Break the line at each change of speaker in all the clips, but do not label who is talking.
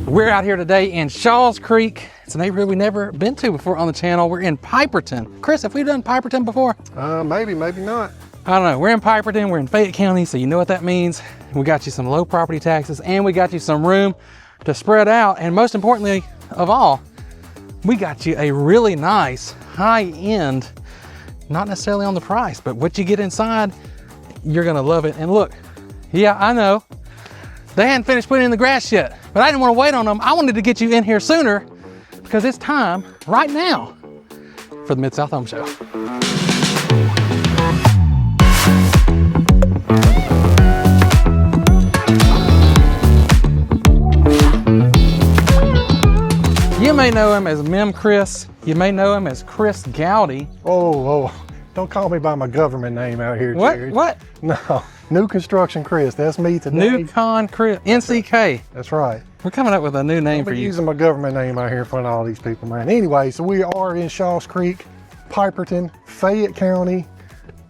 We're out here today in SHAWS Creek. It's a neighborhood we've never been to before on the channel. We're in PIPERTON. Kris, have we done PIPERTON before?
Maybe not.
I don't know. We're in PIPERTON. We're in Fayette County, so you know what that means. We got you some low property taxes, and we got you some room to spread out. And most importantly of all, we got you a really nice high-end, not necessarily on the price, but what you get inside, you're gonna love it. And look, yeah, I know they hadn't finished putting in the grass yet, but I didn't want to wait on them. I wanted to get you in here sooner because it's time right now for the Mid-South Home Show. You may know him as Kris. You may know him as Kris Goudy.
Oh, don't call me by my government name out here, Jared.
What?
No, New Construction Kris. That's me today.
New Con Kris, NCK.
That's right.
We're coming up with a new name for you.
Using my government name out here in front of all these people, man. Anyway, so we are in SHAWS Creek, PIPERTON, Fayette County.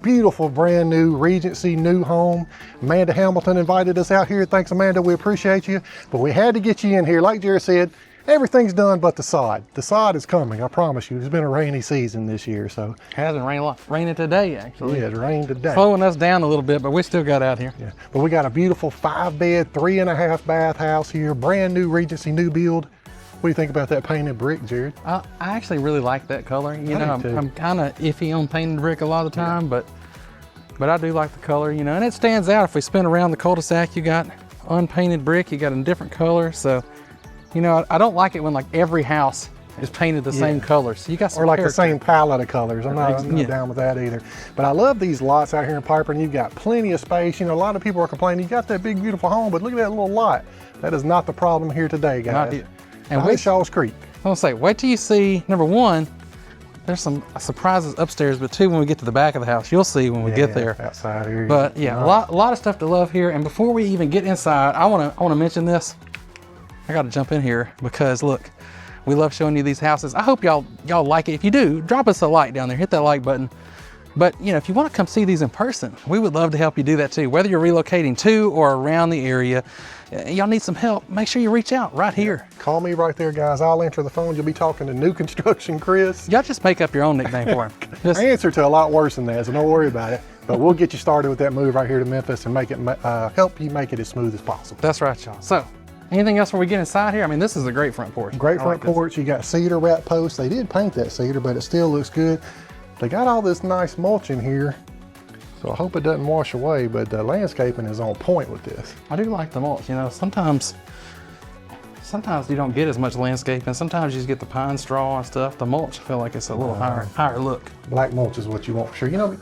Beautiful, brand new Regency new home. Amanda Hamilton invited us out here. Thanks, Amanda. We appreciate you. But we had to get you in here. Like Jared said, everything's done but the sod. The sod is coming, I promise you. It's been a rainy season this year, so.
It hasn't rained a lot. Raining today, actually.
Yeah, it rained today.
Slowing us down a little bit, but we still got out here.
Yeah, but we got a beautiful 5-bed, 3.5 bath house here. Brand new Regency new build. What do you think about that painted brick, Jared?
I actually really like that color. You know, I'm kind of iffy on painted brick a lot of the time, but I do like the color, you know, and it stands out. If we spin around the cul-de-sac, you got unpainted brick, you got a different color, so. You know, I don't like it when like every house is painted the same colors. So you got some
or like
character.
The same palette of colors. I'm not down with that either. But I love these lots out here in PIPERTON. You've got plenty of space. You know, a lot of people are complaining, you got that big, beautiful home, but look at that little lot. That is not the problem here today, guys.
Not here. And
with SHAWS Creek.
I'm gonna say, wait till you see, number one, there's some surprises upstairs, but two, when we get to the back of the house, you'll see when we get there.
Outside here.
But yeah, a lot of stuff to love here. And before we even get inside, I wanna mention this. I gotta jump in here because look, we love showing you these houses. I hope y'all like it. If you do, drop us a like down there, hit that like button. But you know, if you wanna come see these in person, we would love to help you do that too. Whether you're relocating to or around the area, y'all need some help, make sure you reach out right here.
Call me right there, guys. I'll answer the phone. You'll be talking to New Construction Kris.
Y'all just make up your own nickname for him.
I answer to a lot worse than that, so don't worry about it. But we'll get you started with that move right here to Memphis and make it help you make it as smooth as possible.
That's right, y'all. So, anything else before we get inside here? I mean, this is a great front porch.
Great front porch. You got cedar wrap posts. They did paint that cedar, but it still looks good. They got all this nice mulch in here, so I hope it doesn't wash away, but the landscaping is on point with this.
I do like the mulch. You know, sometimes you don't get as much landscaping. Sometimes you just get the pine straw and stuff. The mulch, I feel like it's a little higher look.
Black mulch is what you want for sure. You know,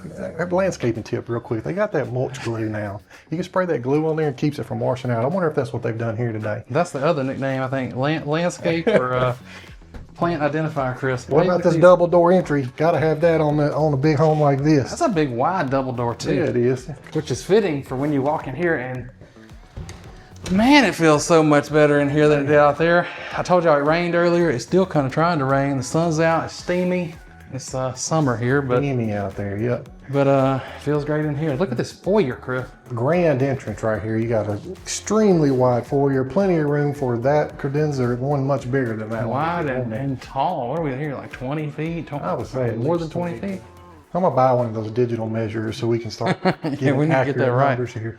landscaping tip real quick. They got that mulch glue now. You can spray that glue on there and keeps it from washing out. I wonder if that's what they've done here today.
That's the other nickname, I think. Landscape or plant identifier, Kris.
What about this double door entry? Got to have that on a big home like this.
That's a big wide double door too.
Yeah, it is.
Which is fitting for when you walk in here, and man, it feels so much better in here than it did out there. I told y'all it rained earlier. It's still kind of trying to rain. The sun's out. It's steamy. It's summer here, but
steamy out there. Yep.
But it feels great in here. Look at this foyer, Kris.
Grand entrance right here. You got an extremely wide foyer. Plenty of room for that credenza. One much bigger than that.
Wide and tall. What are we here? Like 20 feet?
I would say
more than 20 feet.
I'm gonna buy one of those digital measures so we can start getting
we need to get that right.
Numbers here.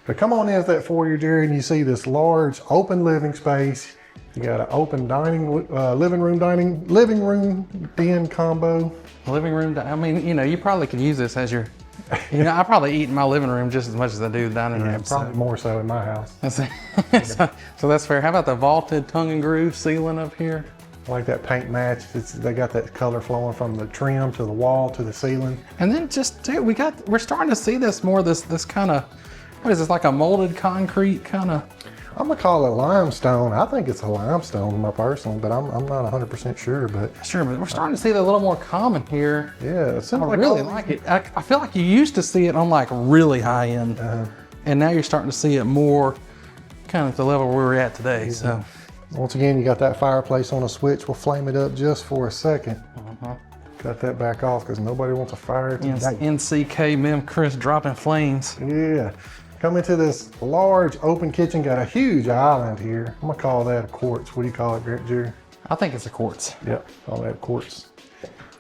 But come on into that foyer, Jared, and you see this large open living space. You got an open living room den combo.
Living room, I mean, you know, you probably could use this as your, you know, I probably eat in my living room just as much as I do the dining room.
Probably more so in my house.
So that's fair. How about the vaulted tongue and groove ceiling up here?
I like that paint match. They got that color flowing from the trim to the wall to the ceiling.
And then just, dude, we're starting to see this more, this kind of, what is this, like a molded concrete kind of?
I'm gonna call it limestone. I think it's a limestone, my personal, but I'm not 100% sure. But
we're starting to see that a little more common here.
Yeah,
I really like it. I feel like you used to see it on like really high end, and now you're starting to see it more kind of at the level where we're at today. So
once again, you got that fireplace on a switch. We'll flame it up just for a second. Cut that back off because nobody wants a fire today.
NCK Kris dropping flames.
Yeah. Come into this large open kitchen, got a huge island here. I'm gonna call that a quartz. What do you call it, Jerry?
I think it's a quartz.
Yep, call that quartz.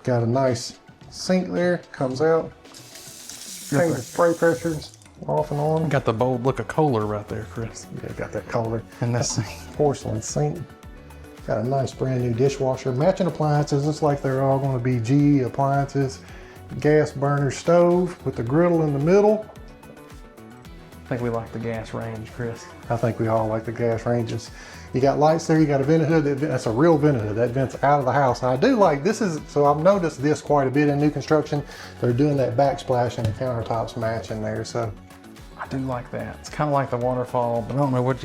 Got a nice sink there, comes out. Change the spray pressures off and on.
Got the bold look of Kohler right there, Kris.
Yeah, got that Kohler.
And this
Porcelain sink. Got a nice brand new dishwasher. Matching appliances, looks like they're all gonna be GE appliances. Gas burner stove with the griddle in the middle.
I think we like the gas range, Kris.
I think we all like the gas ranges. You got lights there, you got a vent hood, that's a real vent hood, that vents out of the house. And I do like, this is, so I've noticed this quite a bit in new construction. They're doing that backsplash and the countertops matching there, so.
I do like that. It's kind of like the waterfall, but I don't know what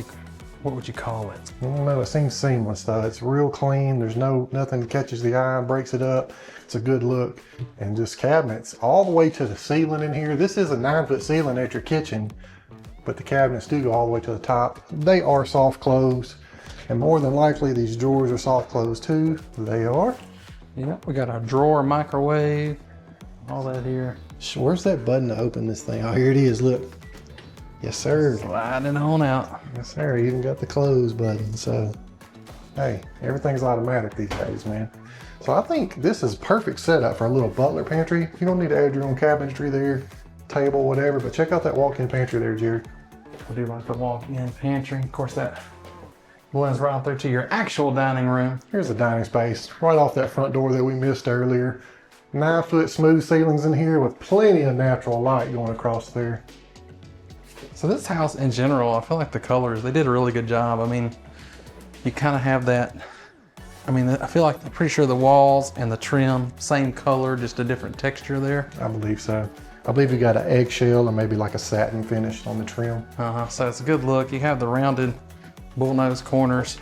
would you call it?
I don't know, it seems seamless though. It's real clean, there's nothing that catches the eye and breaks it up. It's a good look. And just cabinets all the way to the ceiling in here. This is a 9-foot ceiling at your kitchen, but the cabinets do go all the way to the top. They are soft close. And more than likely, these drawers are soft close too. They are.
Yeah, we got our drawer, microwave, all that here.
Where's that button to open this thing? Oh, here it is, look. Yes, sir.
Sliding on out.
Yes, sir, even got the close button. So, hey, everything's automatic these days, man. So I think this is perfect setup for a little butler pantry. You don't need to add your own cabinetry there, table, whatever, but check out that walk-in pantry there, Jerry.
We do like the walk-in pantry. Of course, that blends right out there to your actual dining room.
Here's the dining space, right off that front door that we missed earlier. 9-foot smooth ceilings in here with plenty of natural light going across there.
So this house in general, I feel like the colors, they did a really good job. I mean, you kind of have that, I mean, I feel like I'm pretty sure the walls and the trim, same color, just a different texture there.
I believe so. I believe you got an eggshell and maybe like a satin finish on the trim.
So it's a good look. You have the rounded bullnose corners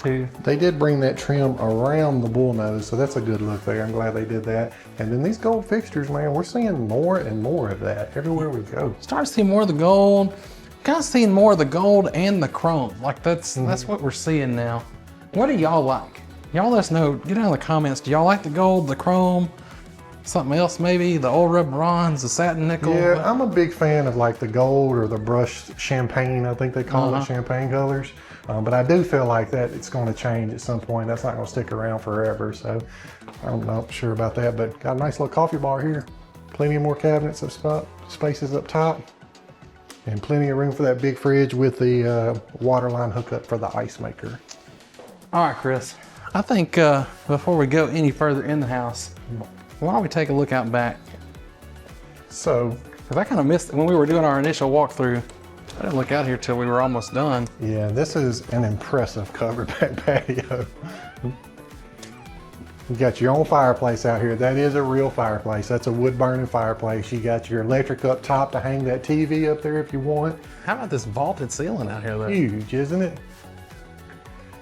too.
They did bring that trim around the bullnose, so that's a good look there. I'm glad they did that. And then these gold fixtures, man, we're seeing more and more of that everywhere we go.
Start seeing more of the gold. Kind of seeing more of the gold and the chrome. Like that's what we're seeing now. What do y'all like? Y'all let us know. Get down in the comments. Do y'all like the gold, the chrome? Something else maybe? The old red bronze, the satin nickel?
Yeah, I'm a big fan of like the gold or the brushed champagne. I think they call it champagne colors. But I do feel like that it's going to change at some point. That's not going to stick around forever. So I'm not sure about that, but got a nice little coffee bar here. Plenty of more cabinets of spaces up top. And plenty of room for that big fridge with the water line hookup for the ice maker.
All right, Kris. I think before we go any further in the house, why don't we take a look out back?
So,
because I kind of missed when we were doing our initial walkthrough. I didn't look out here till we were almost done.
Yeah, this is an impressive covered back patio. You got your own fireplace out here. That is a real fireplace. That's a wood burning fireplace. You got your electric up top to hang that TV up there if you want.
How about this vaulted ceiling out here though?
Huge, isn't it?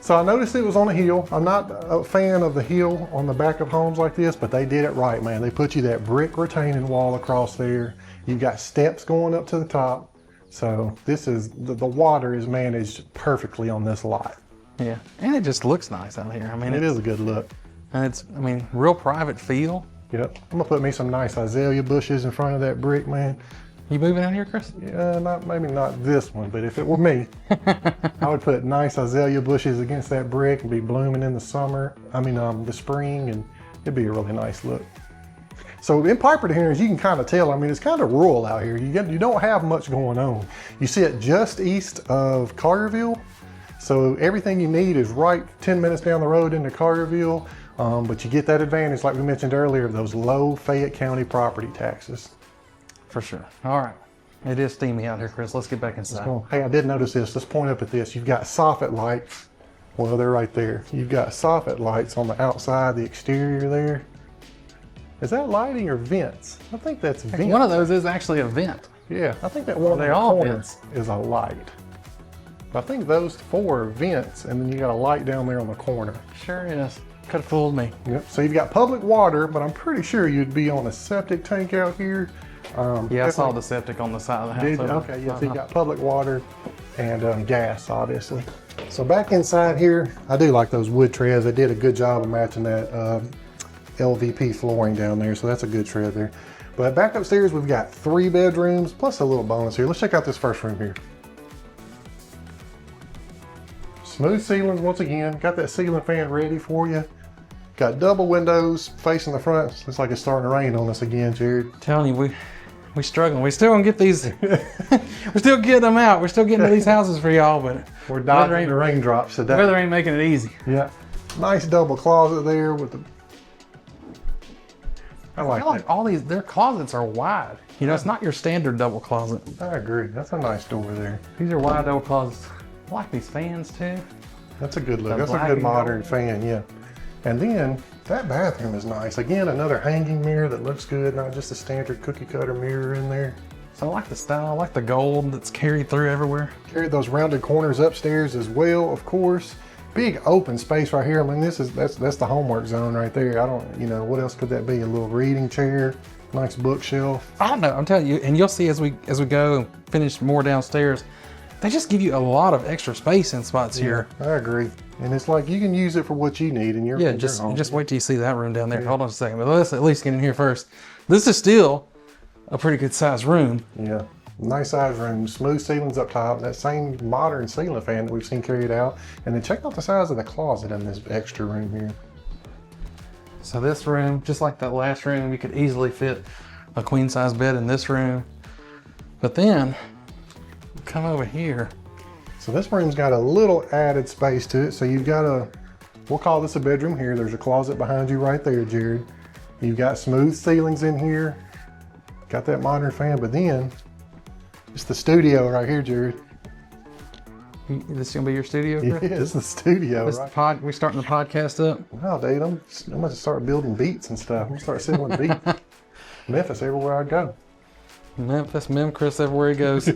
So I noticed it was on a hill. I'm not a fan of the hill on the back of homes like this, but they did it right, man. They put you that brick retaining wall across there. You've got steps going up to the top. So this is, the water is managed perfectly on this lot.
Yeah, and it just looks nice out here. I mean,
it is a good look.
And it's, I mean, real private feel.
Yep, I'm gonna put me some nice azalea bushes in front of that brick, man.
You moving out here, Kris?
Yeah, maybe not this one, but if it were me, I would put nice azalea bushes against that brick and be blooming in the summer. I mean, the spring, and it'd be a really nice look. So in Piperton here, as you can kind of tell, I mean, it's kind of rural out here. You don't have much going on. You sit just east of Collierville, so everything you need is right 10 minutes down the road into Collierville, but you get that advantage, like we mentioned earlier, of those low Fayette County property taxes.
For sure. All right. It is steamy out here, Kris. Let's get back inside.
Hey, I did notice this. Let's point up at this. You've got soffit lights. Well, they're right there. You've got soffit lights on the outside, the exterior there. Is that lighting or vents? I think that's vents.
One of those is actually a vent.
Yeah, I think that one
They're all
vents is a light. I think those 4 are vents, and then you got a light down there on the corner.
Sure is. Could have fooled me.
Yep. So you've got public water, but I'm pretty sure you'd be on a septic tank out here.
Yeah, I saw the septic on the side of the house.
Okay, yeah, so you got public water and gas, obviously. So back inside here, I do like those wood treads. They did a good job of matching that LVP flooring down there, so that's a good tread there. But back upstairs, we've got 3 bedrooms, plus a little bonus here. Let's check out this first room here. Smooth ceilings once again. Got that ceiling fan ready for you. Got double windows facing the front. Looks like it's starting to rain on us again, Jared.
Telling you, we struggling. We still gonna get these. We're still getting them out. We're still getting to these houses for y'all, but
we're dodging the raindrops today.
Weather ain't making it easy.
Yeah. Nice double closet there with the. I
feel like all their closets are wide. You know, it's not your standard double closet.
I agree. That's a nice door there.
These are wide double closets. I like these fans too.
That's a good look. That's a good modern fan, yeah. And then that bathroom is nice. Again, another hanging mirror that looks good, not just a standard cookie cutter mirror in there.
So I like the style, I like the gold that's carried through everywhere.
Carried those rounded corners upstairs as well, of course. Big open space right here. I mean, that's the homework zone right there. I don't, you know, what else could that be? A little reading chair, nice bookshelf.
I don't know, I'm telling you, and you'll see as we go and finish more downstairs, they just give you a lot of extra space in spots here.
I agree. And it's like you can use it for what you need in your
Yeah, just wait till you see that room down there. Yeah. Hold on a second, but let's at least get in here first. This is still a pretty good sized room.
Yeah, nice sized room, smooth ceilings up top, that same modern ceiling fan that we've seen carried out. And then check out the size of the closet in this extra room here.
So this room, just like that last room, you could easily fit a queen size bed in this room. But then, come over here.
So this room's got a little added space to it. So you've got we'll call this a bedroom here. There's a closet behind you right there, Jared. You've got smooth ceilings in here. Got that modern fan, but then it's the studio right here, Jared.
This gonna be your studio, Chris?
Yeah, it's the studio, right?
We starting the podcast up?
Wow, dude, I'm gonna start building beats and stuff. I'm gonna start selling beats. Memphis everywhere I go.
Memphis, Kris everywhere he goes.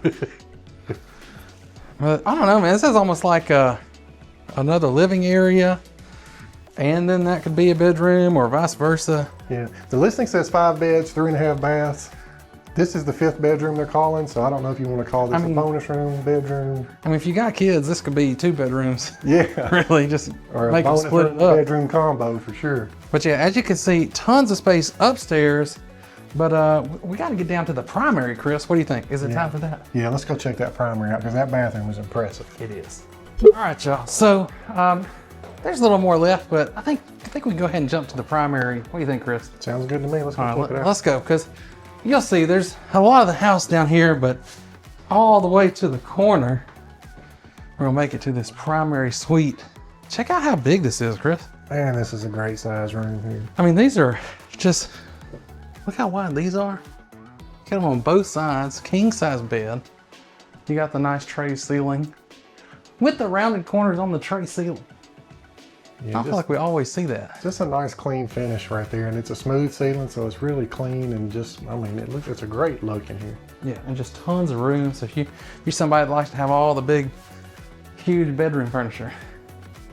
But I don't know, man. This is almost like another living area, and then that could be a bedroom or vice versa.
Yeah, the listing says 5 beds, 3.5 baths. This is the 5th bedroom they're calling, so I don't know if you want to call this a bonus room, bedroom.
I mean, if you got kids, this could be 2 bedrooms.
Yeah.
Really, just
or
make
a
them split it up.
Bedroom combo for sure.
But yeah, as you can see, tons of space upstairs. But we got to get down to the primary, Kris. What do you think? Is it time for that?
Yeah, let's go check that primary out because that bathroom is impressive.
It is. All right, y'all. So there's a little more left, but I think we can go ahead and jump to the primary. What do you think, Kris?
Sounds good to me. Let's go check it out.
Let's go, because you'll see there's a lot of the house down here, but all the way to the corner, we're gonna make it to this primary suite. Check out how big this is, Kris.
Man, this is a great size room here.
I mean, these are just, look how wide these are. Got them on both sides, king size bed. You got the nice tray ceiling with the rounded corners on the tray ceiling. Yeah, I feel like we always see that.
Just a nice clean finish right there, and it's a smooth ceiling, so it's really clean and just, I mean, it's a great look in here.
Yeah, and just tons of room. So if you're somebody that likes to have all the big, huge bedroom furniture,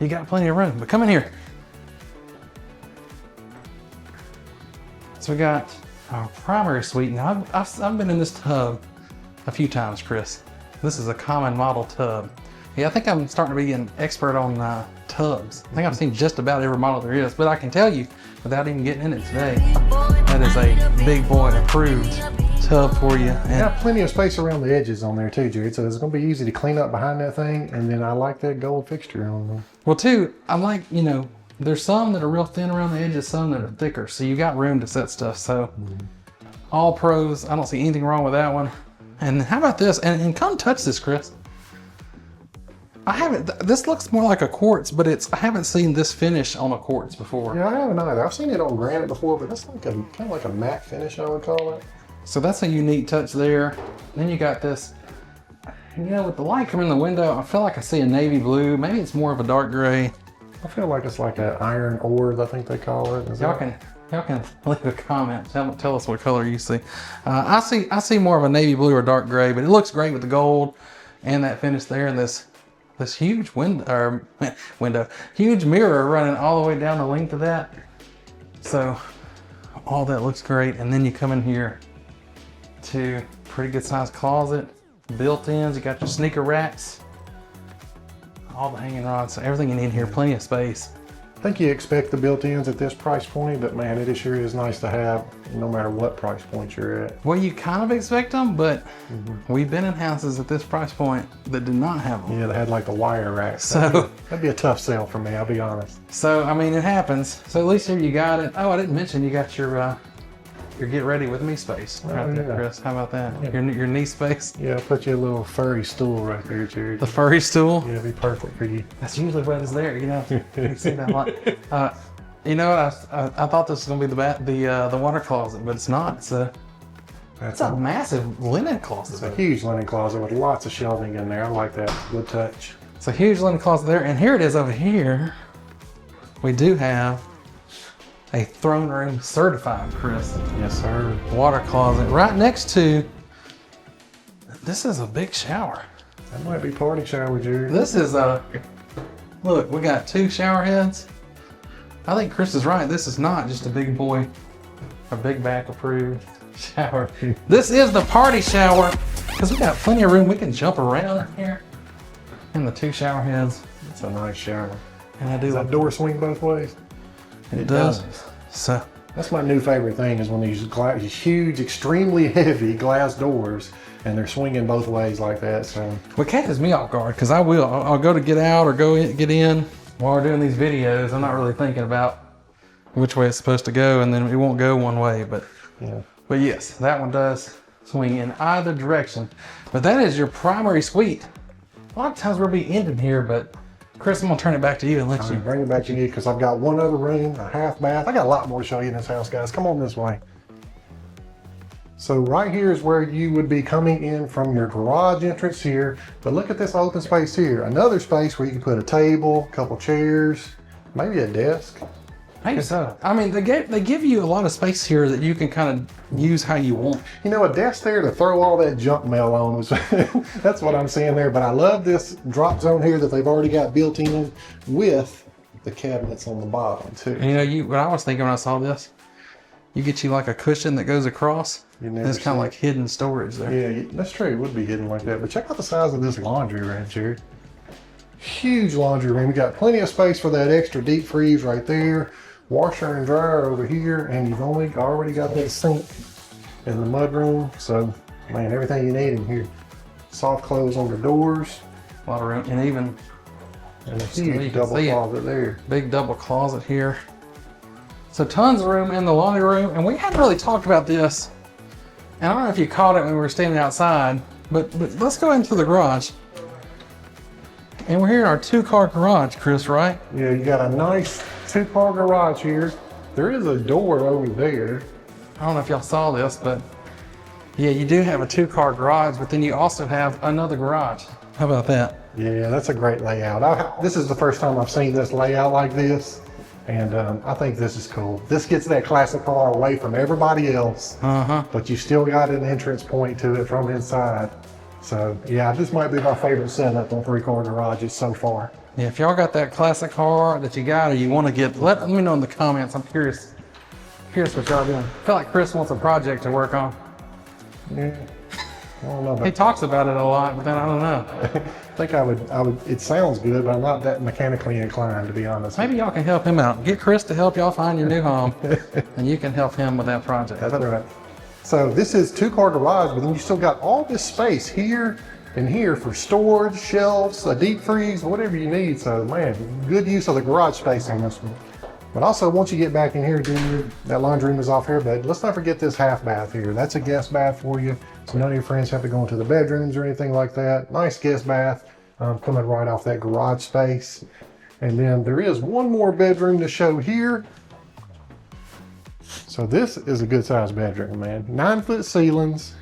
you got plenty of room. But come in here. So we got our primary suite. Now I've been in this tub a few times, Kris. This is a common model tub. Yeah, I think I'm starting to be an expert on tubs. I think I've seen just about every model there is, but I can tell you, without even getting in it today, that is a big boy approved tub for you. And
got plenty of space around the edges on there too, Jared, so it's gonna be easy to clean up behind that thing, and then I like that gold fixture on them.
Well too, I like, you know, there's some that are real thin around the edges, some that are thicker, so you got room to set stuff. So all pros, I don't see anything wrong with that one. And how about this? And come touch this, Kris. I haven't, this looks more like a quartz, but I haven't seen this finish on a quartz before.
Yeah, I haven't either. I've seen it on granite before, but that's like kind of like a matte finish, I would call it.
So that's a unique touch there. Then you got this, you know, with the light coming in the window, I feel like I see a navy blue. Maybe it's more of a dark gray.
I feel like it's like an iron ore, I think they call it.
Y'all can leave a comment. Tell us what color you see. I see more of a navy blue or dark gray, but it looks great with the gold and that finish there, and this huge huge mirror running all the way down the length of that. So all that looks great. And then you come in here to pretty good sized closet, built-ins. You got your sneaker racks, all the hanging rods, so everything you need here, plenty of space.
I think you expect the built-ins at this price point, but man, it sure is nice to have no matter what price point you're at.
Well, you kind of expect them, but we've been in houses at this price point that did not have them.
Yeah, they had like the wire rack.
So
that'd be a tough sell for me, I'll be honest.
So, I mean, it happens. So at least here you got it. Oh, I didn't mention you got your get ready with me space right there, Kris. How about that? Yeah. Your knee space.
Yeah, I'll put you a little furry stool right there, Jared.
The furry stool?
Yeah, it'd be perfect for you.
That's usually what is there, you know. You see that a lot. You know, I thought this was gonna be the water closet, but it's not. It's a massive linen closet.
It's a huge linen closet with lots of shelving in there. I like that. Good touch.
It's a huge linen closet there, and here it is over here. We do have a throne room certified, Kris.
Yes, sir.
Water closet right next to. This is a big shower.
That might be party shower, Jared.
This is a. Look, we got 2 shower heads. I think Kris is right. This is not just a big boy, a big back approved shower. This is the party shower because we got plenty of room. We can jump around in here. And the 2 shower heads.
It's a nice shower.
And I do.
Does that door swing both ways?
It does. So
that's my new favorite thing is when these huge, extremely heavy glass doors and they're swinging both ways like that. So
what catches me off guard because I'll go to get out or get in while we're doing these videos. I'm not really thinking about which way it's supposed to go, and then it won't go one way. But yes, that one does swing in either direction. But that is your primary suite. A lot of times we'll be ending here, but Kris, I'm gonna turn it back to you and let you
bring it back to you because I've got one other room, a half bath. I got a lot more to show you in this house, guys. Come on this way. So right here is where you would be coming in from your garage entrance here. But look at this open space here. Another space where you can put a table, a couple chairs, maybe a desk.
Maybe so. I mean, they give you a lot of space here that you can kind of use how you want.
You know, a desk there to throw all that junk mail on. That's what I'm seeing there. But I love this drop zone here that they've already got built in with the cabinets on the bottom too.
And you know, what I was thinking when I saw this, you get you like a cushion that goes across. It's kind of like hidden storage there.
Yeah, that's true. It would be hidden like that. But check out the size of this laundry room, Jared. Huge laundry room. We got plenty of space for that extra deep freeze right there. Washer and dryer over here, and you've already got that sink in the mudroom. So, man, everything you need in here. Soft close on the doors.
A lot of room, and even
a huge double closet there.
Big double closet here. So tons of room in the laundry room, and we hadn't really talked about this. And I don't know if you caught it when we were standing outside, but let's go into the garage. And we're here in our 2-car garage, Kris, right?
Yeah, you got a nice 2-car garage here. There is a door over there.
I don't know if y'all saw this, but yeah, you do have a 2-car garage, but then you also have another garage. How about that?
Yeah, that's a great layout. This is the first time I've seen this layout like this, and I think this is cool. This gets that classic car away from everybody else, but you still got an entrance point to it from inside. So yeah, this might be my favorite setup on 3-car garages so far.
Yeah, if y'all got that classic car that you got or you want to get, let me know in the comments. I'm curious what y'all doing. I feel like Kris wants a project to work on.
Yeah, I don't know.
He talks about it a lot, but then I don't know.
I think I would, it sounds good, but I'm not that mechanically inclined, to be honest.
Maybe y'all can help him out. Get Kris to help y'all find your new home, and you can help him with that project.
That's right. So this is 2-car garage, but then you still got all this space here and here for storage, shelves, a deep freeze, whatever you need. So man, good use of the garage space on this one. But also, once you get back in here, that laundry room is off here, but let's not forget this half bath here. That's a guest bath for you, so none of your friends have to go into the bedrooms or anything like that. Nice guest bath coming right off that garage space. And then there is one more bedroom to show here. So this is a good sized bedroom, man. 9-foot ceilings,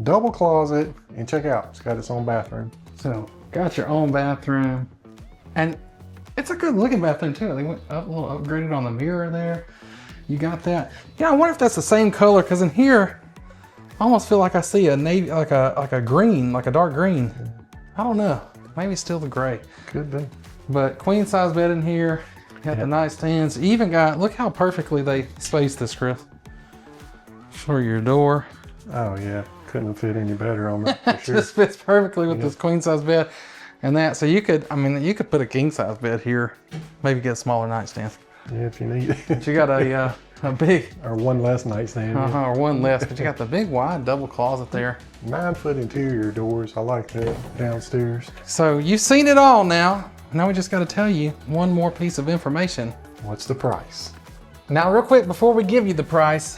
double closet, and check out, it's got its own bathroom.
So got your own bathroom, and it's a good looking bathroom too. They went up a little upgraded on the mirror there. You got that. Yeah, I wonder if that's the same color, because in here, I almost feel like I see a navy, like a green, like a dark green. I don't know. Maybe still the gray.
Could be.
But queen size bed in here. Got the nice stands. You even got, look how perfectly they spaced this, Kris. For your door.
Oh yeah, couldn't fit any better on that. For sure.
Just fits perfectly with this queen size bed. And that, so you could, I mean, you could put a king size bed here, maybe get a smaller nightstand.
Yeah, if you need it.
But you got a big,
or one less nightstand.
or one less, but you got the big wide double closet there.
9-foot interior doors. I like that downstairs.
So you've seen it all now. Now we just got to tell you one more piece of information.
What's the price?
Now, real quick, before we give you the price,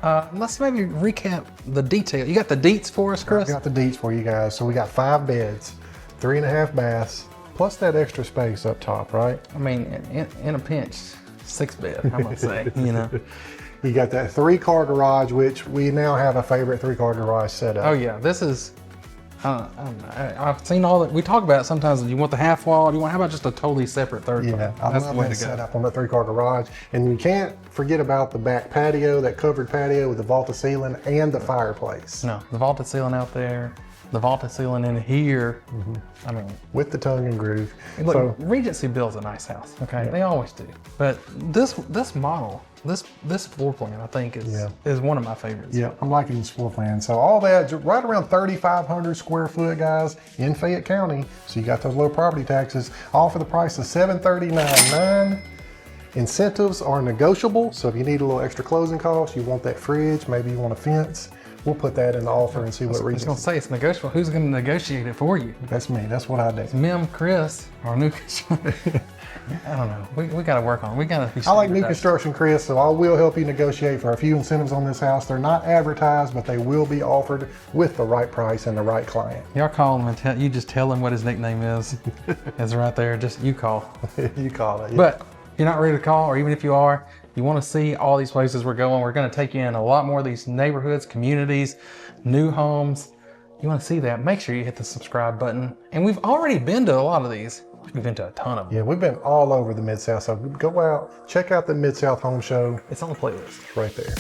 let's maybe recap the detail. You got the deets for us, Chris?
I got the deets for you guys. So we got 5 beds, 3.5 baths, plus that extra space up top, right?
I mean, in a pinch, 6 bed, I'm gonna say, you know.
You got that 3-car garage, which we now have a favorite 3-car garage set up.
Oh yeah, this is, I don't know. I've seen all that. We talk about it sometimes. Do you want the half wall? Do you want, how about just a totally separate third car?
Yeah, I
That's
love
the way
that
to go.
setup on the 3-car garage. And you can't forget about the back patio, that covered patio with the vaulted ceiling and the fireplace.
No, the vaulted ceiling out there, the vaulted ceiling in here. I mean,
With the tongue and groove.
look,
So,
Regency builds a nice house, okay? They always do. But this model, this floor plan, I think is one of my favorites.
yeah, I'm liking this floor plan. So all that, right around 3,500 square foot, guys, in Fayette County. So you got those low property taxes, all for the price of $739,900. Incentives are negotiable. So if you need a little extra closing costs, you want that fridge, maybe you want a fence, we'll put that in the offer and see what
I was
Regency.
gonna say it's negotiable. Who's gonna negotiate it for you?
That's me, that's what I do.
Kris, our new construction. I don't know. We gotta work on it. We gotta be
I like new
standardized.
construction, Chris, so I will help you negotiate for a few incentives on this house. They're not advertised, but they will be offered with the right price and the right client.
Y'all call him and you just tell him what his nickname is. It's right there. Just you call.
You call it. Yeah.
But if you're not ready to call, or even if you are, you want to see all these places we're going. We're going to take you in a lot more of these neighborhoods, communities, new homes. You want to see that? Make sure you hit the subscribe button. And we've already been to a lot of these. We've been to a ton of them.
Yeah, we've been all over the Mid-South, so go out, check out the Mid-South Home Show.
It's on the playlist.
Right there.